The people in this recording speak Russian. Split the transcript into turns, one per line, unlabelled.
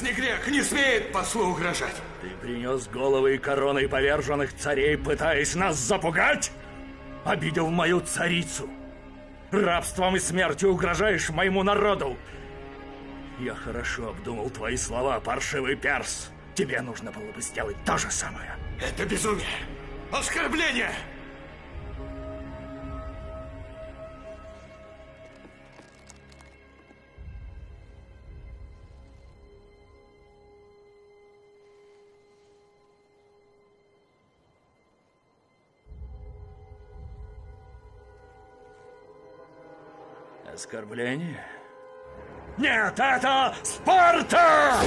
Здешний грек не смеет послу угрожать.
Ты принес головы и короны поверженных царей, пытаясь нас запугать? Обидел мою царицу. Рабством и смертью угрожаешь моему народу. Я хорошо обдумал твои слова, паршивый перс. Тебе нужно было бы сделать то же самое.
Это безумие! Оскорбление!
Оскорбление? Нет, это Спарта!